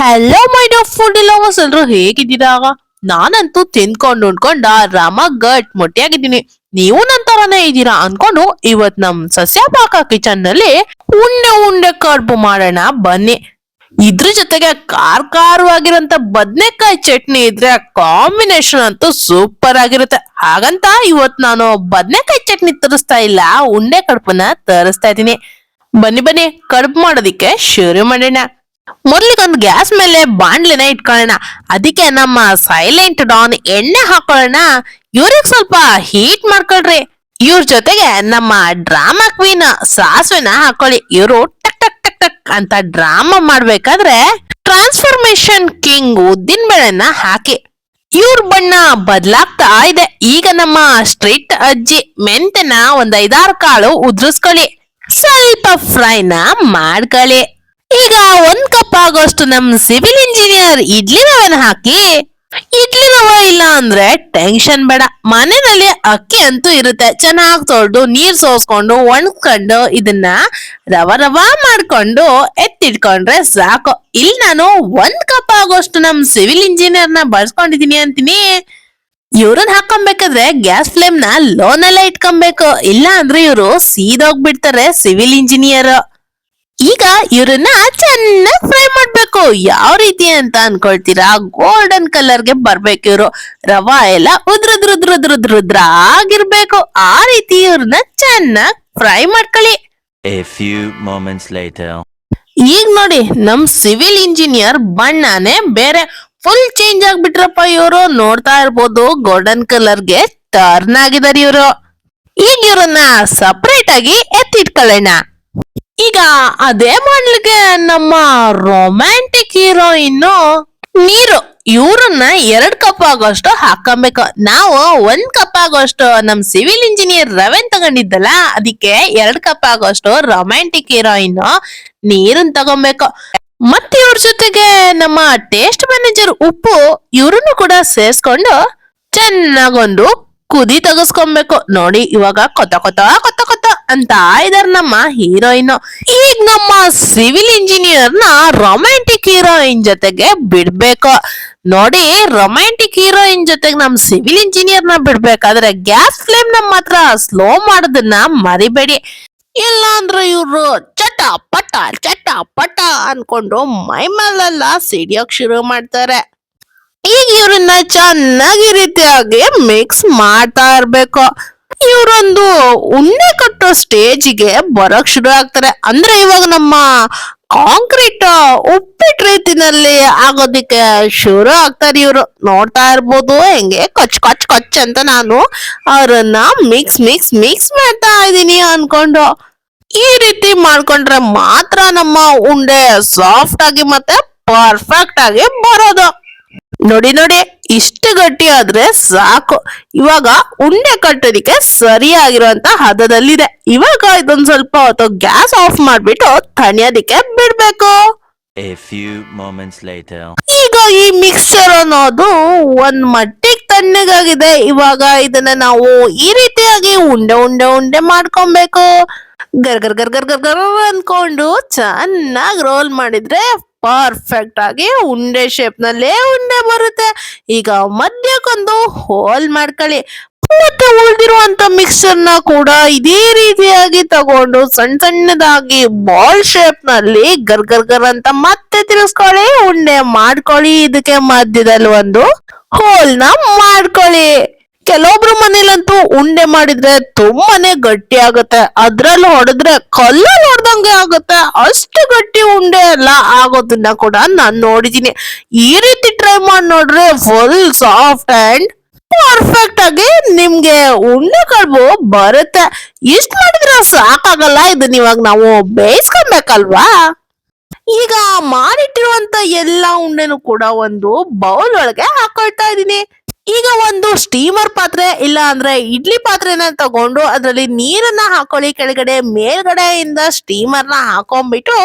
Hello my dear food lovers ಎಲ್ರು ಹೇಗಿದ್ದೀರಾಗ? ನಾನಂತೂ ತಿನ್ಕೊಂಡು ಉಣ್ಕೊಂಡ ರಾಮ ಗಟ್ ಮೊಟ್ಟೆಯಾಗಿದ್ದೀನಿ. ನೀವು ನನ್ ತರಾನೇ ಇದ್ದೀರಾ ಅನ್ಕೊಂಡು ಇವತ್ ನಮ್ ಸಸ್ಯ ಪಾಕ ಕಿಚನ್ ನಲ್ಲಿ ಉಂಡೆ ಉಂಡೆ ಕಡುಬು ಮಾಡೋಣ ಬನ್ನಿ. ಇದ್ರ ಜೊತೆಗೆ ಖಾರವಾಗಿರೋಂತ ಬದ್ನೆಕಾಯಿ ಚಟ್ನಿ ಇದ್ರೆ ಕಾಂಬಿನೇಷನ್ ಅಂತೂ ಸೂಪರ್ ಆಗಿರುತ್ತೆ. ಹಾಗಂತ ಇವತ್ ನಾನು ಬದ್ನೆಕಾಯಿ ಚಟ್ನಿ ತರಿಸ್ತಾ ಇಲ್ಲ, ಉಂಡೆ ಕಡುಬನ್ನ ತರಿಸ್ತಾ ಇದ್ದೀನಿ. ಬನ್ನಿ ಬನ್ನಿ ಕಡುಬು ಮಾಡೋದಿಕ್ಕೆ ಶುರು ಮಾಡೋಣ. ಮೊದ್ಲಿಗೊಂದು ಗ್ಯಾಸ್ ಮೇಲೆ ಬಾಣ್ಲಿನ ಇಟ್ಕೊಳ್ಳೋಣ. ಅದಕ್ಕೆ ನಮ್ಮ ಸೈಲೆಂಟ್ ಡಾನ್ ಎಣ್ಣೆ ಹಾಕೊಳ್ಳೋಣ. ಇವ್ರಿಗೆ ಸ್ವಲ್ಪ ಹೀಟ್ ಮಾಡ್ಕೊಳ್ರಿ. ಇವ್ರ ಜೊತೆಗೆ ನಮ್ಮ ಡ್ರಾಮಾ ಕ್ವೀನ್ ಸಾಸಿವೆನ ಹಾಕೊಳ್ಳಿ. ಇವರು ಟಕ್ ಟಕ್ ಟಕ್ ಟಕ್ ಅಂತ ಡ್ರಾಮಾ ಮಾಡ್ಬೇಕಾದ್ರೆ ಟ್ರಾನ್ಸ್ಫಾರ್ಮೇಶನ್ ಕಿಂಗ್ ಉದ್ದಿನ ಬೇಳೆನ ಹಾಕಿ. ಇವ್ರ ಬಣ್ಣ ಬದಲಾಗ್ತಾ ಇದೆ. ಈಗ ನಮ್ಮ ಸ್ಟ್ರೀಟ್ ಅಜ್ಜಿ ಮೆಂತೆನ ಒಂದ್ 5-6 ಕಾಳು ಉದ್ರಿಸ್ಕೊಳ್ಳಿ. ಸ್ವಲ್ಪ ಫ್ರೈನ ಮಾಡ್ಕೊಳ್ಳಿ. ಈಗ 1 ಕಪ್ ಆಗೋಷ್ಟು ನಮ್ ಸಿವಿಲ್ ಇಂಜಿನಿಯರ್ ಇಡ್ಲಿ ರವೆನ ಹಾಕಿ. ಇಡ್ಲಿ ರವೆ ಇಲ್ಲ ಅಂದ್ರೆ ಟೆನ್ಷನ್ ಬೇಡ, ಮನೆಯಲ್ಲಿ ಅಕ್ಕಿ ಅಂತೂ ಇರುತ್ತೆ. ಚೆನ್ನಾಗಿ ತೊಳೆದು ನೀರ್ ಸೋಸ್ಕೊಂಡು ಒಣಗ್ಕೊಂಡು ಇದನ್ನ ರವ ಮಾಡ್ಕೊಂಡು ಎತ್ತಿಟ್ಕೊಂಡ್ರೆ ಸಾಕು. ಇಲ್ಲಿ ನಾನು 1 ಕಪ್ ಆಗೋಷ್ಟು ನಮ್ ಸಿವಿಲ್ ಇಂಜಿನಿಯರ್ನ ಬಳಸ್ಕೊಂಡಿದೀನಿ ಅಂತೀನಿ. ಇವ್ರನ್ನ ಹಾಕೊಬೇಕಾದ್ರೆ ಗ್ಯಾಸ್ ಫ್ಲೇಮ್ ನ ಲೋನಲ್ಲೇ ಇಟ್ಕೊಬೇಕು, ಇಲ್ಲ ಅಂದ್ರೆ ಇವರು ಸೀದೋಗ್ಬಿಡ್ತಾರೆ ಸಿವಿಲ್ ಇಂಜಿನಿಯರ್. ಈಗ ಇವ್ರನ್ನ ಚೆನ್ನಾಗಿ ಫ್ರೈ ಮಾಡ್ಬೇಕು. ಯಾವ ರೀತಿ ಅಂತ ಅನ್ಕೊಳ್ತೀರಾ? ಗೋಲ್ಡನ್ ಕಲರ್ಗೆ ಬರ್ಬೇಕು. ಇವ್ರು ರವಾ ಎಲ್ಲ ಉದ್ರುದ್ರ ಆಗಿರ್ಬೇಕು. ಆ ರೀತಿ ಇವ್ರನ್ನ ಚೆನ್ನಾಗಿ ಫ್ರೈ ಮಾಡ್ಕೊಳ್ಳಿ. A few moments later. ಈಗ ನೋಡಿ ನಮ್ ಸಿವಿಲ್ ಇಂಜಿನಿಯರ್ ಬಣ್ಣನೇ ಬೇರೆ, ಫುಲ್ ಚೇಂಜ್ ಆಗ್ಬಿಟ್ರಪ್ಪ ಇವರು. ನೋಡ್ತಾ ಇರ್ಬೋದು ಗೋಲ್ಡನ್ ಕಲರ್ಗೆ ಟರ್ನ್ ಆಗಿದಾರೆ ಇವರು. ಈಗ ಇವ್ರನ್ನ ಸಪರೇಟ್ ಆಗಿ ಎತ್ತಿಟ್ಕೊಳ್ಳೋಣ. ಈಗ ಅದೇ ಮಾಡ್ಲಿಕ್ಕೆ ನಮ್ಮ ರೊಮ್ಯಾಂಟಿಕ್ ಹೀರೋಯಿನ್ ನೀರು, ಇವ್ರನ್ನ 2 ಕಪ್ ಆಗೋಷ್ಟು ಹಾಕೊಬೇಕು. ನಾವು 1 ಕಪ್ ಆಗೋಷ್ಟು ನಮ್ ಸಿವಿಲ್ ಇಂಜಿನಿಯರ್ ರವೆನ್ ತಗೊಂಡಿದ್ದಲ್ಲ, ಅದಕ್ಕೆ 2 ಕಪ್ ಆಗೋಷ್ಟು ರೊಮ್ಯಾಂಟಿಕ್ ಹೀರೋಯಿನ್ ನೀರನ್ನ ತಗೊಬೇಕು. ಮತ್ತೆ ಇವ್ರ ಜೊತೆಗೆ ನಮ್ಮ ಟೇಸ್ಟ್ ಮ್ಯಾನೇಜರ್ ಉಪ್ಪು ಇವ್ರನ್ನು ಕೂಡ ಸೇರ್ಸ್ಕೊಂಡು ಚೆನ್ನಾಗೊಂದು ಕುದಿ ತೆಗೆಸ್ಕೊಬೇಕು. ನೋಡಿ ಇವಾಗ ಕೊತ್ತ ಕೊತ್ತ ಕೊತ್ತ ಕೊತ್ತ ಅಂತ ಇದಾರ ನಮ್ಮ ಹೀರೋಯಿನ್. ಈಗ ನಮ್ಮ ಸಿವಿಲ್ ಇಂಜಿನಿಯರ್ ನ ರೊಮ್ಯಾಂಟಿಕ್ ಹೀರೋಯಿನ್ ಜೊತೆಗೆ ಬಿಡ್ಬೇಕು. ನೋಡಿ ರೊಮ್ಯಾಂಟಿಕ್ ಹೀರೋಯಿನ್ ಜೊತೆಗೆ ನಮ್ ಸಿವಿಲ್ ಇಂಜಿನಿಯರ್ ನ ಬಿಡ್ಬೇಕಾದ್ರೆ ಗ್ಯಾಸ್ ಫ್ಲೇಮ್ ನ ಮಾತ್ರ ಸ್ಲೋ ಮಾಡೋದನ್ನ ಮರಿಬೇಡಿ. ಇಲ್ಲ ಅಂದ್ರೆ ಇವ್ರು ಚಟ ಪಟ ಅನ್ಕೊಂಡು ಮೈ ಮೇಲೆಲ್ಲ ಸಿಡಿಯೋಕ್ ಶುರು ಮಾಡ್ತಾರೆ. ಈಗ ಇವ್ರನ್ನ ಚೆನ್ನಾಗಿ ರೀತಿಯಾಗಿ ಮಿಕ್ಸ್ ಮಾಡ್ತಾ ಇರ್ಬೇಕು. ಇವ್ರೊಂದು ಉಂಡೆ ಕಟ್ಟೋ ಸ್ಟೇಜಿಗೆ ಬರೋಕ್ ಶುರು ಆಗ್ತಾರೆ. ಅಂದ್ರೆ ಇವಾಗ ನಮ್ಮ ಕಾಂಕ್ರೀಟ್ ಉಪ್ಪಿಟ್ಟು ರೀತಿನಲ್ಲಿ ಆಗೋದಿಕ್ಕೆ ಶುರು ಆಗ್ತಾರೆ ಇವ್ರು. ನೋಡ್ತಾ ಇರ್ಬೋದು ಹೆಂಗೆ ಕಚ್ ಕಚ್ ಕಚ್ ಅಂತ ನಾನು ಅವ್ರನ್ನ ಮಿಕ್ಸ್ ಮಾಡ್ತಾ ಇದೀನಿ ಅನ್ಕೊಂಡು. ಈ ರೀತಿ ಮಾಡ್ಕೊಂಡ್ರೆ ಮಾತ್ರ ನಮ್ಮ ಉಂಡೆ ಸಾಫ್ಟ್ ಆಗಿ ಮತ್ತೆ ಪರ್ಫೆಕ್ಟ್ ಆಗಿ ಬರೋದು. ನೋಡಿ ಇಷ್ಟು ಗಟ್ಟಿ ಆದ್ರೆ ಸಾಕು. ಇವಾಗ ಉಂಡೆ ಕಟ್ಟೋದಿಕ್ಕೆ ಸರಿಯಾಗಿರುವಂತ ಹದದಲ್ಲಿದೆ. ಇವಾಗ ಇದೊಂದ್ ಸ್ವಲ್ಪ ಹೊತ್ತು ಗ್ಯಾಸ್ ಆಫ್ ಮಾಡ್ಬಿಟ್ಟು ತಣಿಯೋದಿಕ್ಕೆ ಬಿಡ್ಬೇಕು. A few moments later. ಈಗ ಈ ಮಿಕ್ಸ್ಚರ್ ಅನ್ನೋದು ಒಂದ್ ಮಟ್ಟಿಗೆ ತಣ್ಣಗಾಗಿದೆ. ಇವಾಗ ಇದನ್ನ ನಾವು ಈ ರೀತಿಯಾಗಿ ಉಂಡೆ ಮಾಡ್ಕೊಬೇಕು. ಗರ್ ಗರ್ ಗರ್ ಗರ್ ಗರ್ ಗರ್ ಅನ್ಕೊಂಡು ಚೆನ್ನಾಗಿ ರೋಲ್ ಮಾಡಿದ್ರೆ ಪರ್ಫೆಕ್ಟ್ ಆಗಿ ಉಂಡೆ ಶೇಪ್ ನಲ್ಲೇ ಉಂಡೆ ಬರುತ್ತೆ. ಈಗ ಮಧ್ಯಕ್ಕೊಂದು ಹೋಲ್ ಮಾಡ್ಕೊಳ್ಳಿ. ಮತ್ತೆ ಉಳಿದಿರುವಂತ ಮಿಕ್ಸ್ಚರ್ ನ ಕೂಡ ಇದೇ ರೀತಿಯಾಗಿ ತಗೊಂಡು ಸಣ್ಣದಾಗಿ ಬಾಲ್ ಶೇಪ್ ನಲ್ಲಿ ಗರ್ ಗರ್ ಗರ್ ಅಂತ ಮತ್ತೆ ತಿರ್ಸ್ಕೊಳ್ಳಿ, ಉಂಡೆ ಮಾಡ್ಕೊಳ್ಳಿ. ಇದಕ್ಕೆ ಮಧ್ಯದಲ್ಲಿ ಒಂದು ಹೋಲ್ ನ ಮಾಡ್ಕೊಳ್ಳಿ. ಕೆಲವೊಬ್ರು ಮನೇಲಂತೂ ಉಂಡೆ ಮಾಡಿದ್ರೆ ತುಂಬಾನೇ ಗಟ್ಟಿ ಆಗುತ್ತೆ, ಅದ್ರಲ್ಲಿ ಹೊಡೆದ್ರೆ ಕಲ್ಲಲ್ಲಿ ಹೊಡೆದಂಗೆ ಆಗುತ್ತೆ. ಅಷ್ಟು ಗಟ್ಟಿ ಉಂಡೆ ಎಲ್ಲ ಆಗೋದನ್ನ ಕೂಡ ನಾನ್ ನೋಡಿದೀನಿ. ಈ ರೀತಿ ಟ್ರೈ ಮಾಡಿ ನೋಡ್ರೆ ಫುಲ್ ಸಾಫ್ಟ್ ಅಂಡ್ ಪರ್ಫೆಕ್ಟ್ ಆಗಿ ನಿಮ್ಗೆ ಉಂಡೆ ಕಡುಬು ಬರುತ್ತೆ. ಇಷ್ಟ ಮಾಡಿದ್ರೆ ಸಾಕಾಗಲ್ಲ, ಇದನ್ನ ಇವಾಗ ನಾವು ಬೇಯಿಸ್ಕೊಬೇಕಲ್ವಾ. ಈಗ ಮಾಡಿಟ್ಟಿರುವಂತ ಎಲ್ಲಾ ಉಂಡೆನೂ ಕೂಡ ಒಂದು ಬೌಲ್ ಒಳಗೆ ಹಾಕೊಳ್ತಾ ಇದೀನಿ. ಈಗ ಒಂದು ಸ್ಟೀಮರ್ ಪಾತ್ರೆ ಇಲ್ಲ ಅಂದ್ರೆ ಇಡ್ಲಿ ಪಾತ್ರೆನ ತಗೊಂಡು ಅದರಲ್ಲಿ ನೀರನ್ನ ಹಾಕೊಳ್ಳಿ. ಕೆಳಗಡೆ ಮೇಲ್ಗಡೆಯಿಂದ ಸ್ಟೀಮರ್ ನ ಹಾಕೊಂಡ್ಬಿಟ್ಟು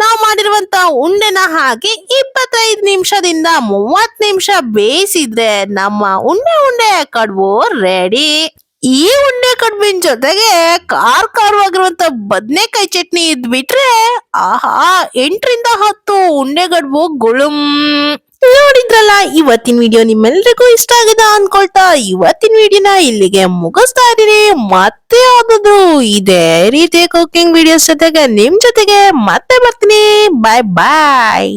ನಾವು ಮಾಡಿರುವಂತ ಉಂಡೆನ ಹಾಕಿ 25 ನಿಮಿಷದಿಂದ 30 ನಿಮಿಷ ಬೇಯಿಸಿದ್ರೆ ನಮ್ಮ ಉಂಡೆ ಕಡುಬು ರೆಡಿ. ಈ ಉಂಡೆ ಕಡ್ಬಿನ ಜೊತೆಗೆ ಖಾರವಾಗಿರುವಂತ ಬದನೆಕಾಯಿ ಚಟ್ನಿ ಇದ್ಬಿಟ್ರೆ ಆಹಾ 8 ರಿಂದ 10 ಉಂಡೆ ಗಡ್ಬು ಗುಳುಂ. ನೋಡಿದ್ರಲ್ಲ, ಇವತ್ತಿನ ವಿಡಿಯೋ ನಿಮ್ಮೆಲ್ರಿಗೂ ಇಷ್ಟ ಆಗಿದೆ ಅನ್ಕೊಳ್ತಾ ಇವತ್ತಿನ ವಿಡಿಯೋನ ಇಲ್ಲಿಗೆ ಮುಗಿಸ್ತಾ ಇದೀನಿ. ಮತ್ತೆ ಯಾವ್ದಾದ್ರು ಇದೇ ರೀತಿಯ ಕುಕಿಂಗ್ ವಿಡಿಯೋಸ್ ಜೊತೆಗೆ ನಿಮ್ ಜೊತೆಗೆ ಮತ್ತೆ ಬರ್ತೀನಿ. ಬಾಯ್ ಬಾಯ್.